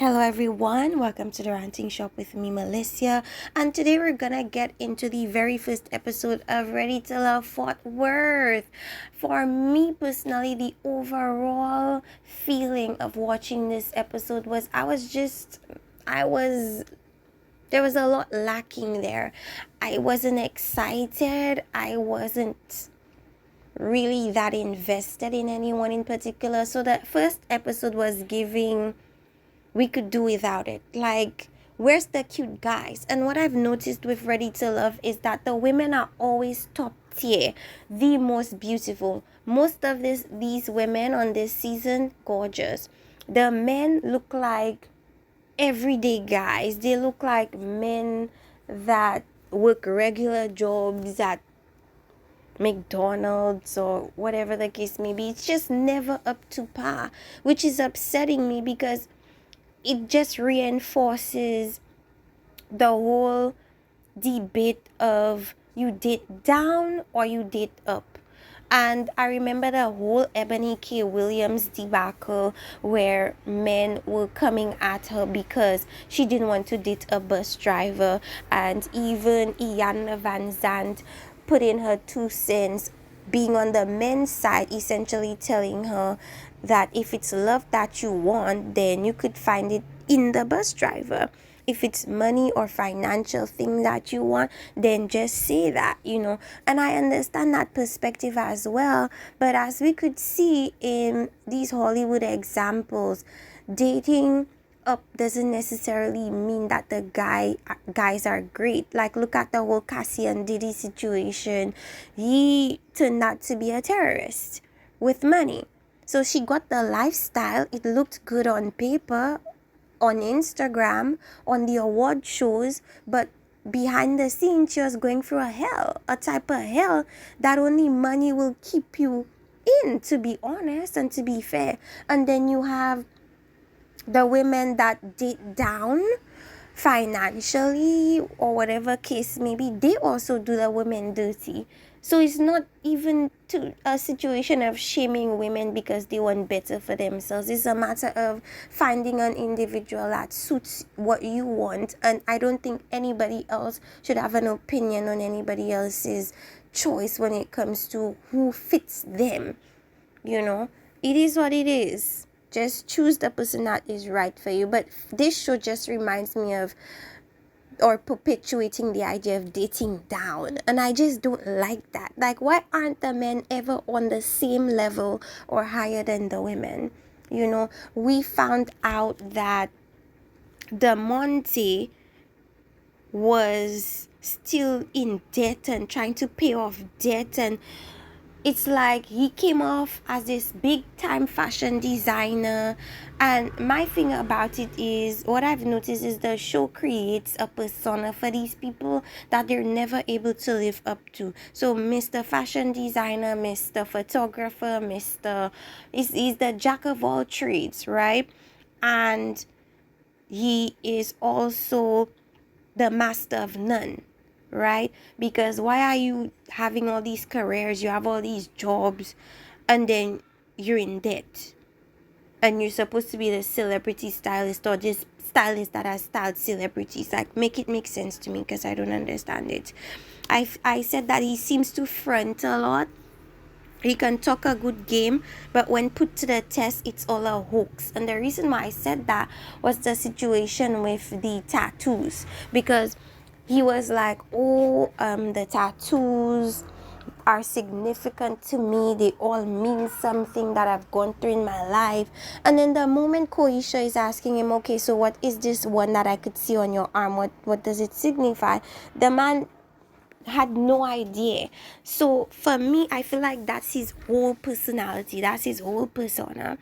Hello everyone, welcome to the Ranting Shop with me, Melissa. And today we're gonna get into the very first episode of Ready to Love Fort Worth. For me personally, the overall feeling of watching this episode was there was a lot lacking there. I wasn't excited. I wasn't really that invested in anyone in particular. So the first episode was giving we could do without it. Like, where's the cute guys? And what I've noticed with Ready to Love is that the women are always top tier, the most beautiful. Most of these women on this season, gorgeous. The men look like everyday guys. They look like men that work regular jobs at McDonald's or whatever the case may be. It's just never up to par, which is upsetting me because it just reinforces the whole debate of you date down or you date up. And I remember the whole Ebony K. Williams debacle where men were coming at her because she didn't want to date a bus driver. And even Iyanla Vanzant put in her 2 cents, being on the men's side, essentially telling her that if it's love that you want, then you could find it in the bus driver. If it's money or financial thing that you want, then just say that. And I understand that perspective as well. But as we could see in these Hollywood examples, dating up doesn't necessarily mean that the guys are great. Like, look at the whole Cassie and Diddy situation. He turned out to be a terrorist with money. So she got the lifestyle. It looked good on paper, on Instagram, on the award shows, but behind the scenes, she was going through a type of hell that only money will keep you in, to be honest and to be fair. And then you have the women that date down financially or whatever case may be. They also do the women dirty. So it's not even to a situation of shaming women because they want better for themselves. It's a matter of finding an individual that suits what you want. And I don't think anybody else should have an opinion on anybody else's choice when it comes to who fits them. It is what it is. Just choose the person that is right for you. But this show just reminds me of or perpetuating the idea of dating down, and I just don't like that. Like, why aren't the men ever on the same level or higher than the women? We found out that the Monte was still in debt and trying to pay off debt, and it's like he came off as this big time fashion designer. And my thing about it is, what I've noticed is the show creates a persona for these people that they're never able to live up to. So Mr. Fashion Designer, Mr. Photographer, he's the jack of all trades, right? And he is also the master of none, right? Because why are you having all these careers, you have all these jobs, and then you're in debt, and you're supposed to be the celebrity stylist or just stylist that has styled celebrities? Like, make it make sense to me, because I don't understand it. I said that he seems to front a lot. He can talk a good game, but when put to the test, it's all a hoax. And the reason why I said that was the situation with the tattoos, because he was like, the tattoos are significant to me. They all mean something that I've gone through in my life. And then the moment Koisha is asking him, okay, so what is this one that I could see on your arm? What does it signify? The man had no idea. So for me, I feel like that's his whole personality, that's his whole persona.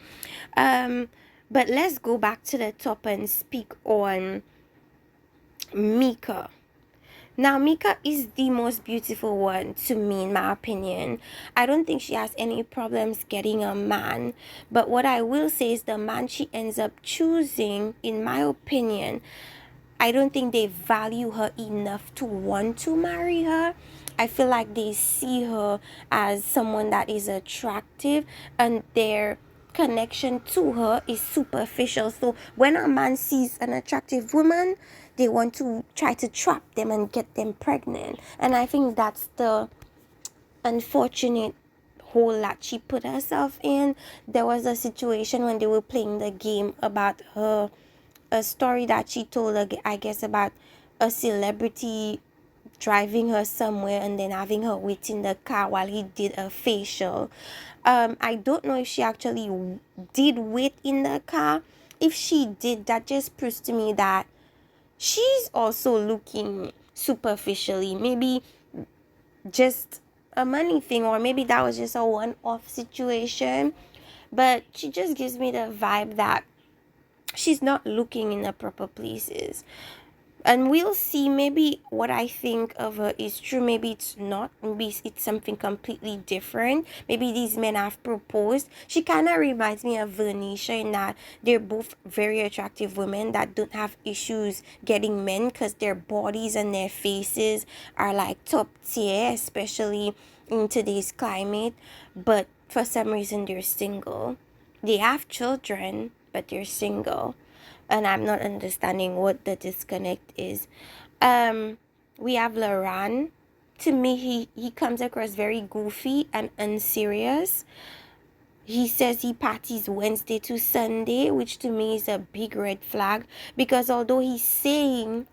But let's go back to the top and speak on Mika. Now, Mika is the most beautiful one to me, in my opinion. I don't think she has any problems getting a man. But what I will say is the man she ends up choosing, in my opinion, I don't think they value her enough to want to marry her. I feel like they see her as someone that is attractive, and they're connection to her is superficial. So when a man sees an attractive woman, they want to try to trap them and get them pregnant. And I think that's the unfortunate hole that she put herself in. There was a situation when they were playing the game about her, a story that she told, I guess, about a celebrity driving her somewhere and then having her wait in the car while he did a facial. I don't know if she actually did wait in the car. If she did, that just proves to me that she's also looking superficially. Maybe just a money thing, or maybe that was just a one-off situation. But she just gives me the vibe that she's not looking in the proper places. And we'll see. Maybe what I think of her is true, maybe it's not, maybe it's something completely different. Maybe these men have proposed. She kind of reminds me of Vernisha in that they're both very attractive women that don't have issues getting men because their bodies and their faces are like top tier, especially in today's climate. But for some reason they're single. They have children, but they're single, and I'm not understanding what the disconnect is. We have Laurent. To me, he comes across very goofy and unserious. He says he parties Wednesday to Sunday, which to me is a big red flag, because although he's saying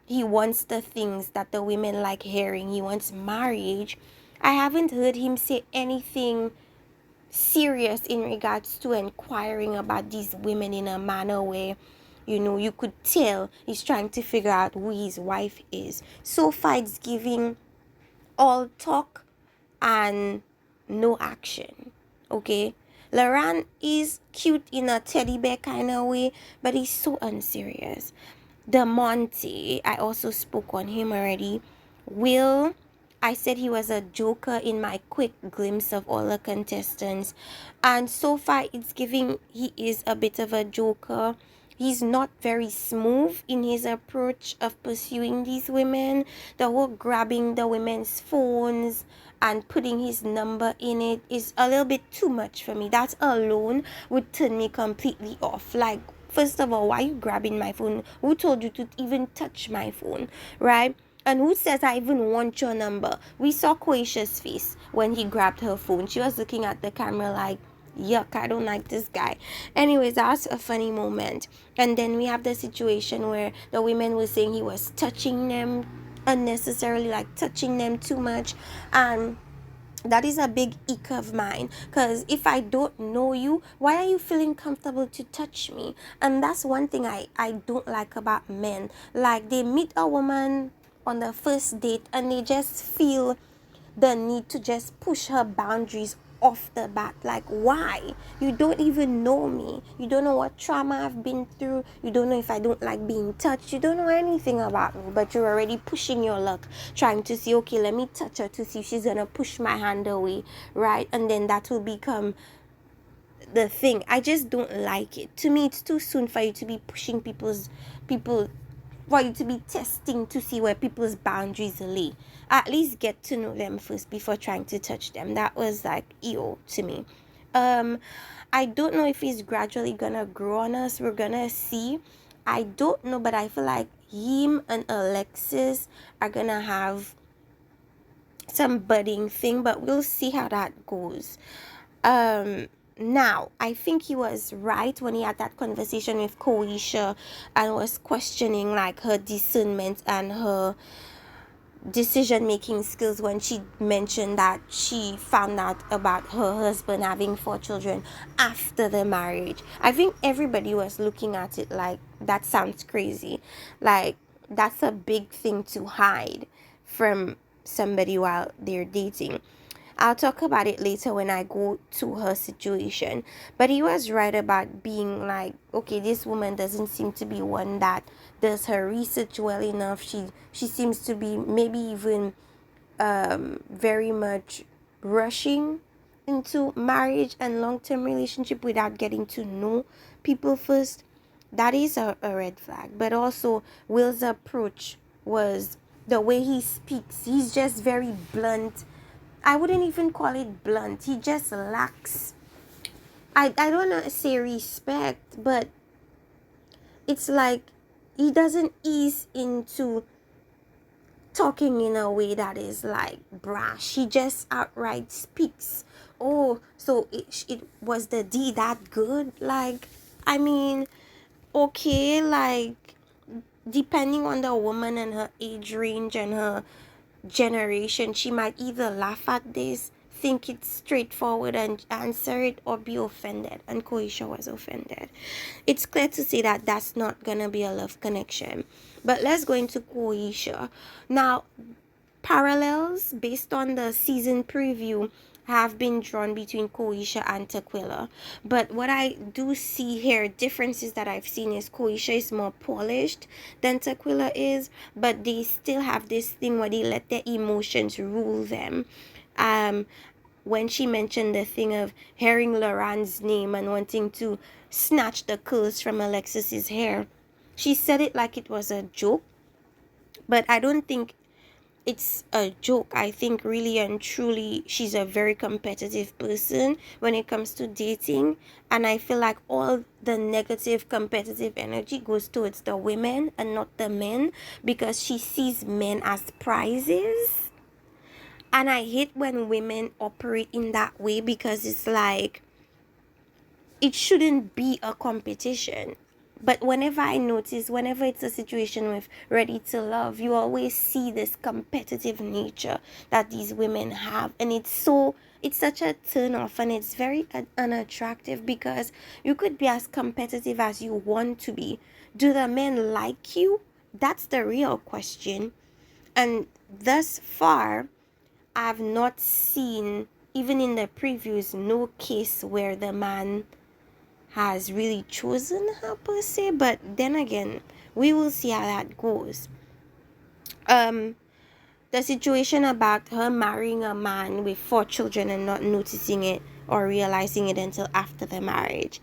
he wants the things that the women like hearing, he wants marriage, I haven't heard him say anything serious in regards to inquiring about these women in a manner where, you could tell he's trying to figure out who his wife is. So far, it's giving all talk and no action. Okay? Laurent is cute in a teddy bear kind of way, but he's so unserious. The Monty, I also spoke on him already. Will, I said he was a joker in my quick glimpse of all the contestants. And so far, it's giving he is a bit of a joker. He's not very smooth in his approach of pursuing these women. The whole grabbing the women's phones and putting his number in it is a little bit too much for me. That alone would turn me completely off. Like, first of all, why are you grabbing my phone? Who told you to even touch my phone, right? And who says I even want your number? We saw Quaisha's face when he grabbed her phone. She was looking at the camera like, yuck, I don't like this guy. Anyways, that's a funny moment. And then we have the situation where the women were saying he was touching them unnecessarily, like touching them too much. And that is a big ick of mine, because if I don't know you, why are you feeling comfortable to touch me? And that's one thing I don't like about men. Like, they meet a woman on the first date and they just feel the need to just push her boundaries off the bat. Like, why? You don't even know me. You don't know what trauma I've been through. You don't know if I don't like being touched. You don't know anything about me, but you're already pushing your luck, trying to see, okay, let me touch her to see if she's gonna push my hand away, right? And then that will become the thing. I just don't like it. To me, it's too soon for you to be pushing people, for you to be testing to see where people's boundaries lay. At least get to know them first before trying to touch them. That was like EO to me. I don't know if he's gradually gonna grow on us. We're gonna see. I don't know, but I feel like him and Alexis are gonna have some budding thing, but we'll see how that goes. Now, I think he was right when he had that conversation with Koisha and was questioning like her discernment and her decision-making skills when she mentioned that she found out about her husband having 4 children after the marriage. I think everybody was looking at it like, that sounds crazy. Like, that's a big thing to hide from somebody while they're dating. I'll talk about it later when I go to her situation. But he was right about being like, okay, this woman doesn't seem to be one that does her research well enough. She seems to be maybe even very much rushing into marriage and long-term relationship without getting to know people first. That is a red flag. But also, Will's approach was the way he speaks. He's just very blunt. I wouldn't even call it blunt. He just lacks, I don't want to say respect, but it's like he doesn't ease into talking in a way that is like brash. He just outright speaks. Oh, so it was the D that good? Like, I mean, okay, like, depending on the woman and her age range and her generation, she might either laugh at this, think it's straightforward and answer it, or be offended. And Koisha was offended. It's clear to see that that's not gonna be a love connection. But let's go into Koisha. Now, parallels based on the season preview have been drawn between Koisha and Tequila. But what I do see here, differences that I've seen, is Koisha is more polished than Tequila is, but they still have this thing where they let their emotions rule them. When she mentioned the thing of hearing Laurent's name and wanting to snatch the curls from Alexis's hair, she said it like it was a joke, but I don't think it's a joke. I think really and truly she's a very competitive person when it comes to dating, and I feel like all the negative competitive energy goes towards the women and not the men, because she sees men as prizes. And I hate when women operate in that way, because it's like it shouldn't be a competition. But whenever I notice, whenever it's a situation with Ready to Love, you always see this competitive nature that these women have. And it's such a turn off, and it's very unattractive, because you could be as competitive as you want to be. Do the men like you? That's the real question. And thus far, I've not seen, even in the previews, no case where the man has really chosen her per se, but then again, we will see how that goes. The situation about her marrying a man with 4 children and not noticing it or realizing it until after the marriage.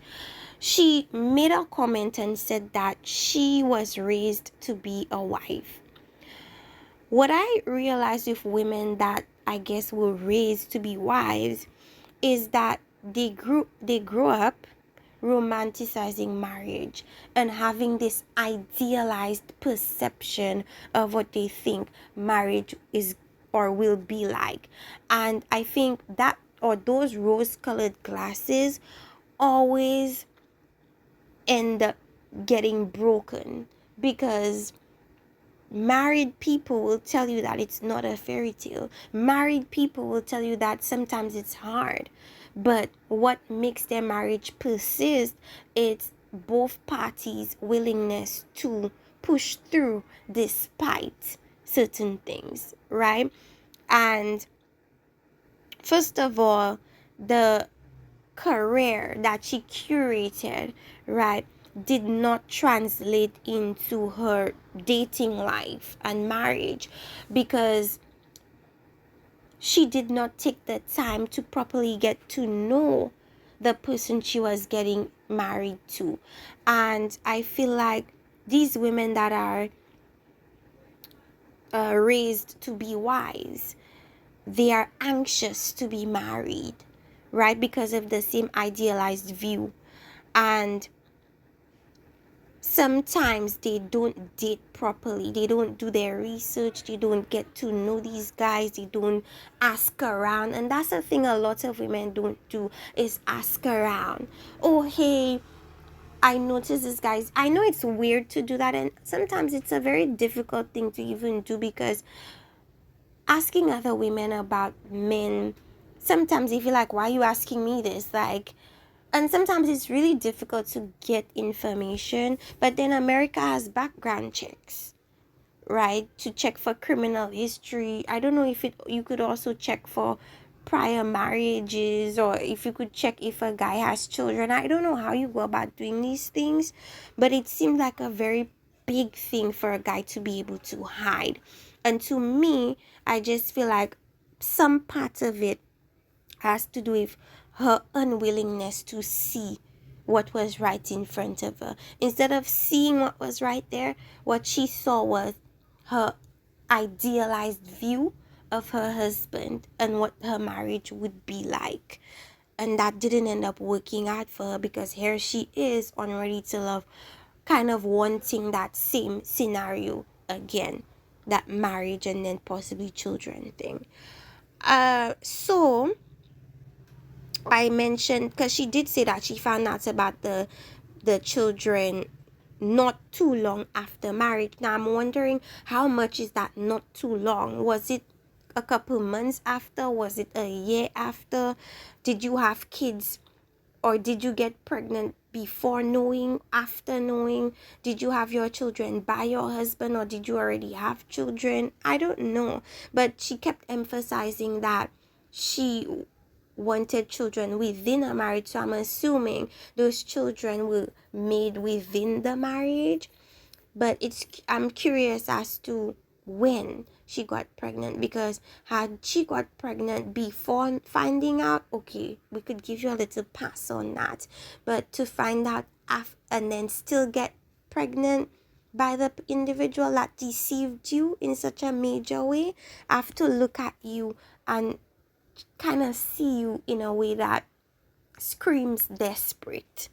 She made a comment and said that she was raised to be a wife. What I realized with women that I guess were raised to be wives is that they grew up romanticizing marriage and having this idealized perception of what they think marriage is or will be like. And I think that, or those rose-colored glasses, always end up getting broken, because married people will tell you that it's not a fairy tale. Married people will tell you that sometimes it's hard. But what makes their marriage persist is both parties' willingness to push through despite certain things, right? And first of all, the career that she curated, right, did not translate into her dating life and marriage, because she did not take the time to properly get to know the person she was getting married to. And I feel like these women that are raised to be wise, they are anxious to be married, right, because of the same idealized view. And sometimes they don't date properly, they don't do their research, they don't get to know these guys, they don't ask around. And that's the thing a lot of women don't do, is ask around. Oh, hey, I noticed this, guys. I know it's weird to do that, and sometimes it's a very difficult thing to even do, because asking other women about men, sometimes they feel like, why are you asking me this? Like, and sometimes it's really difficult to get information. But then America has background checks, right, to check for criminal history. I don't know if you could also check for prior marriages, or if you could check if a guy has children. I don't know how you go about doing these things, but it seemed like a very big thing for a guy to be able to hide. And to me, I just feel like some part of it has to do with her unwillingness to see what was right in front of her. Instead of seeing what was right there, what she saw was her idealized view of her husband and what her marriage would be like. and that didn't end up working out for her, because here she is on Ready to Love, kind of wanting that same scenario again, that marriage and then possibly children thing. So I mentioned, because she did say that she found out about the children not too long after marriage. Now I'm wondering, how much is that not too long? Was it a couple months after? Was it a year after? Did you have kids, or did you get pregnant before knowing, after knowing? Did you have your children by your husband, or did you already have children? I don't know, but she kept emphasizing that she wanted children within a marriage, so I'm assuming those children were made within the marriage. But I'm curious as to when she got pregnant, because had she got pregnant before finding out, okay, we could give you a little pass on that. But to find out and then still get pregnant by the individual that deceived you in such a major way, I have to look at you and kind of see you in a way that screams desperate,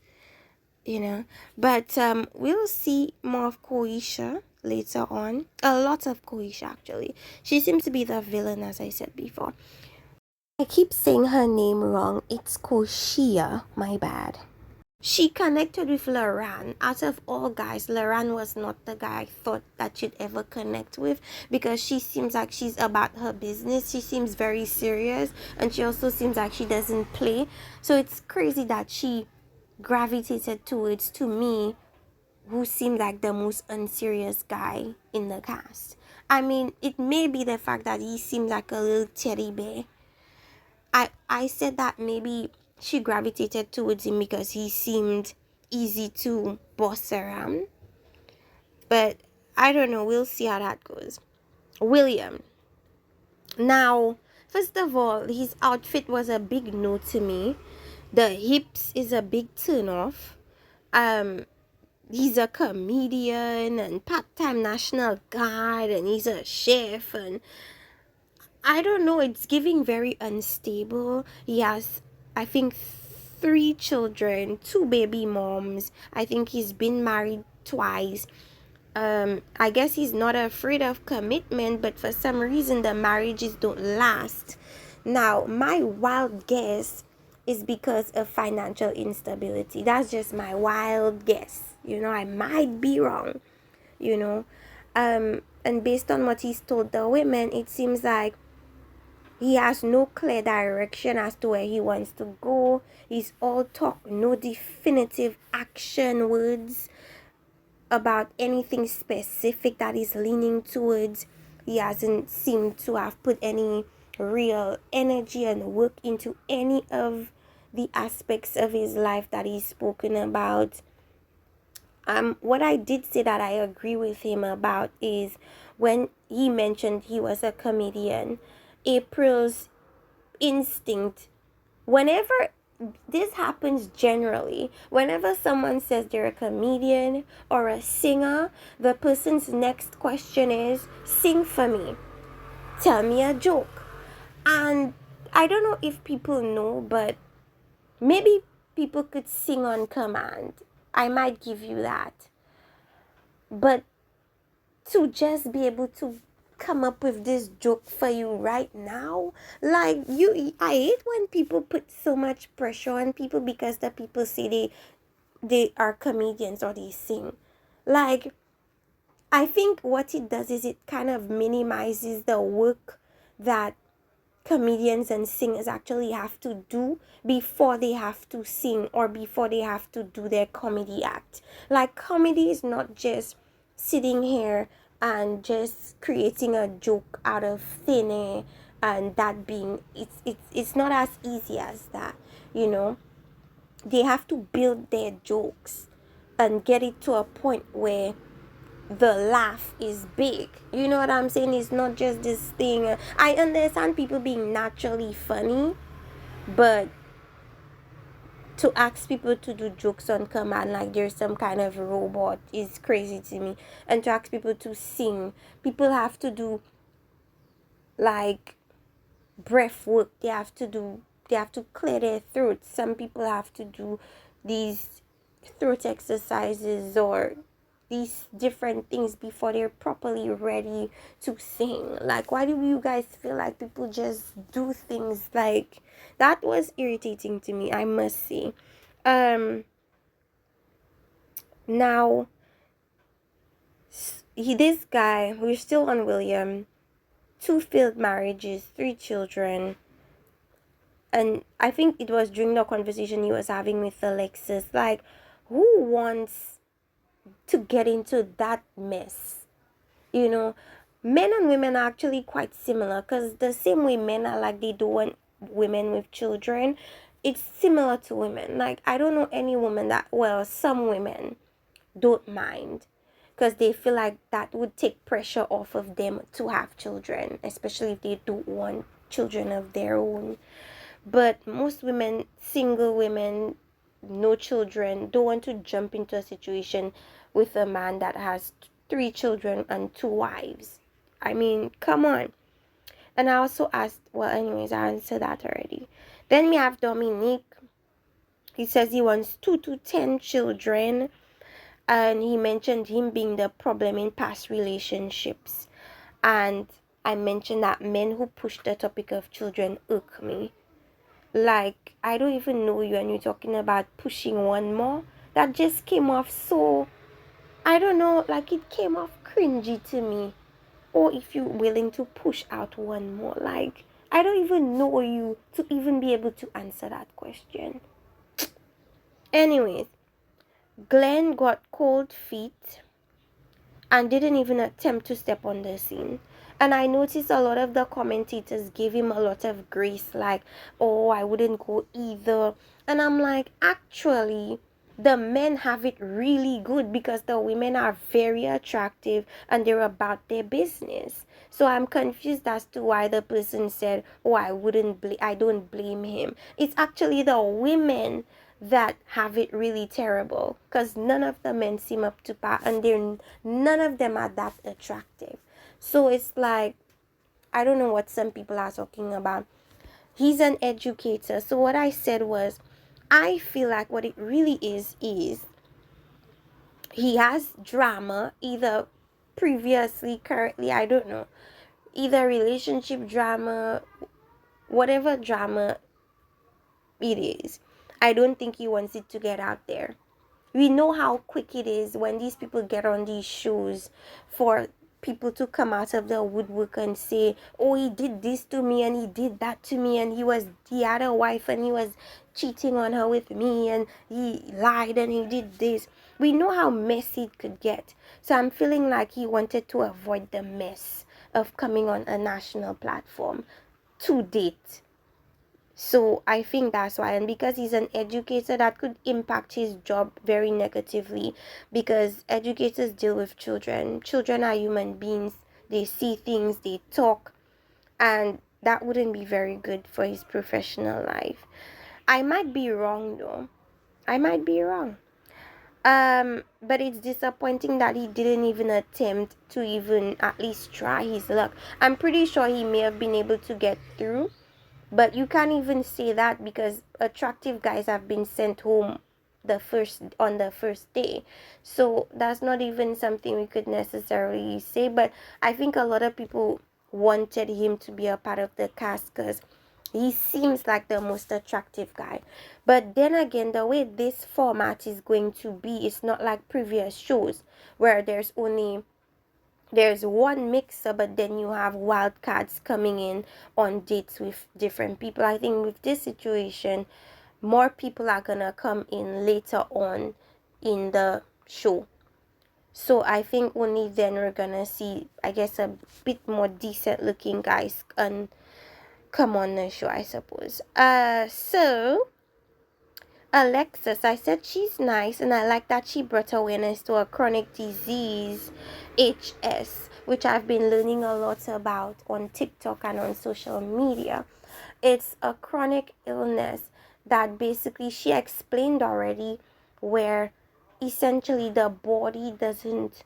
you know. But we'll see more of Koisha later on. A lot of Koisha, actually. She seems to be the villain, as I said before. I keep saying her name wrong. It's Koshia, my bad. She connected with Laran. Out of all guys, Laran was not the guy I thought that she'd ever connect with, because she seems like she's about her business. She seems very serious, and she also seems like she doesn't play. So it's crazy that she gravitated towards, to me, who seemed like the most unserious guy in the cast. I mean, it may be the fact that he seemed like a little teddy bear. I said that maybe she gravitated towards him because he seemed easy to boss around. But I don't know. We'll see how that goes. William. Now, first of all, his outfit was a big no to me. The hips is a big turn off. He's a comedian and part-time National Guard, and he's a chef, and I don't know, it's giving very unstable. He has, I think, 3 children, 2 baby moms. I think he's been married twice. I guess he's not afraid of commitment, but for some reason the marriages don't last. Now, my wild guess is because of financial instability. That's just my wild guess. You know, I might be wrong, you know. And based on what he's told the women, it seems like he has no clear direction as to where he wants to go. He's all talk, no definitive action words about anything specific that he's leaning towards. He hasn't seemed to have put any real energy and work into any of the aspects of his life that he's spoken about. What I did say that I agree with him about is when he mentioned he was a comedian. April's instinct, whenever this happens generally, whenever someone says they're a comedian or a singer, the person's next question is, sing for me, tell me a joke. And I don't know if people know, but maybe people could sing on command. I might give you that. But to just be able to come up with this joke for you right now, like, I hate when people put so much pressure on people because the people say they are comedians or they sing. Like, I think what it does is it kind of minimizes the work that comedians and singers actually have to do before they have to sing or before they have to do their comedy act. Like, comedy is not just sitting here and just creating a joke out of thin air, and that being, it's not as easy as that, you know. They have to build their jokes and get it to a point where the laugh is big. You know what I'm saying? It's not just this thing. I understand people being naturally funny, but to ask people to do jokes on command like there's some kind of robot is crazy to me. And to ask people to sing, people have to do like breath work. They have to do they have to clear their throat. Some people have to do these throat exercises or these different things before they're properly ready to sing. Like, why do you guys feel like people just do things like that? Was irritating to me, I must say. Now this guy, we're still on William, 2 failed marriages, 3 children. And I think it was during the conversation he was having with Alexis, like, who wants to get into that mess? You know, men and women are actually quite similar, because the same way men are like they do want women with children, it's similar to women. Like, I don't know any woman that, well, some women don't mind, because they feel like that would take pressure off of them to have children, especially if they don't want children of their own. But most women, single women, no children, don't want to jump into a situation with a man that has 3 children and 2 wives. I mean, come on. And I also asked, well, anyways, I answered that already. Then we have Dominique. He says he wants 2 to 10 children. And he mentioned him being the problem in past relationships. And I mentioned that men who push the topic of children irk me. Like, I don't even know you and you're talking about pushing one more. That just came off so, I don't know, like it came off cringy to me. Or if you're willing to push out one more, like, I don't even know you to even be able to answer that question. Anyways, Glenn got cold feet and didn't even attempt to step on the scene. And I noticed a lot of the commentators gave him a lot of grace, like, oh, I wouldn't go either. And I'm like, actually, the men have it really good, because the women are very attractive and they're about their business. So I'm confused as to why the person said, oh, I don't blame him. It's actually the women that have it really terrible, because none of the men seem up to par, and none of them are that attractive. So it's like, I don't know what some people are talking about. He's an educator. So what I said was, I feel like what it really is he has drama, either previously, currently, I don't know, either relationship drama, whatever drama it is. I don't think he wants it to get out there. We know how quick it is when these people get on these shows for people to come out of the woodwork and say, oh, he did this to me and he did that to me, and he had a wife and he was cheating on her with me and he lied and he did this. We know how messy it could get. So I'm feeling like he wanted to avoid the mess of coming on a national platform to date. So I think that's why. And because he's an educator, that could impact his job very negatively, because educators deal with children. Children are human beings. They see things, they talk, and that wouldn't be very good for his professional life. I might be wrong though. I might be wrong. But it's disappointing that he didn't even attempt to even at least try his luck. I'm pretty sure he may have been able to get through, but you can't even say that, because attractive guys have been sent home on the first day. So that's not even something we could necessarily say. But I think a lot of people wanted him to be a part of the cast, because he seems like the most attractive guy. But then again, the way this format is going to be, it's not like previous shows where there's one mixer, but then you have wildcards coming in on dates with different people. I think with this situation, more people are gonna come in later on in the show. So I think only then we're gonna see, I guess, a bit more decent looking guys and come on the show, I suppose. So Alexis, I said she's nice, and I like that she brought awareness to a chronic disease, HS, which I've been learning a lot about on TikTok and on social media. It's a chronic illness that basically she explained already, where essentially the body doesn't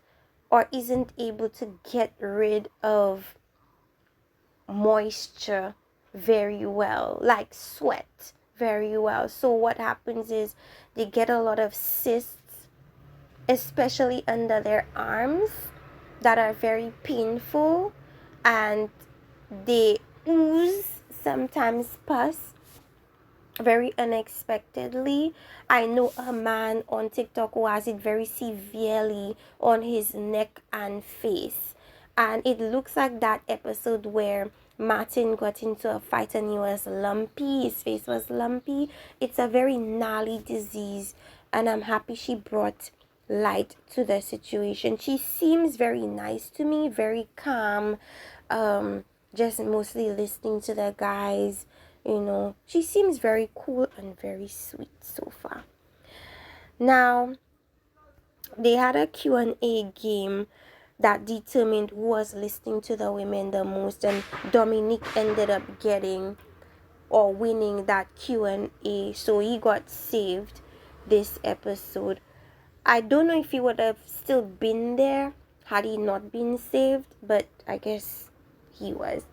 or isn't able to get rid of moisture very well, like sweat very well. So what happens is they get a lot of cysts, especially under their arms, that are very painful, and they ooze sometimes pus very unexpectedly. I know a man on TikTok who has it very severely on his neck and face. And it looks like that episode where Martin got into a fight and he was lumpy, his face was lumpy. It's a very gnarly disease, and I'm happy she brought light to the situation. She seems very nice to me, very calm, just mostly listening to the guys. She seems very cool and very sweet so far. Now, they had a Q&A game that determined who was listening to the women the most, and Dominic ended up getting or winning that Q&A, so he got saved this episode. I don't know if he would have still been there had he not been saved, but I guess he was.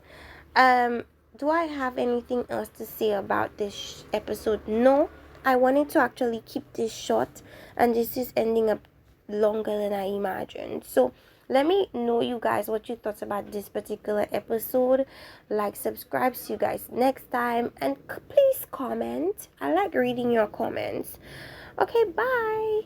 Do I have anything else to say about this episode? No, I wanted to actually keep this short, and this is ending up longer than I imagined. So let me know, you guys, what you thought about this particular episode. Like, subscribe. See you guys next time, and please comment. I like reading your comments. Okay, bye.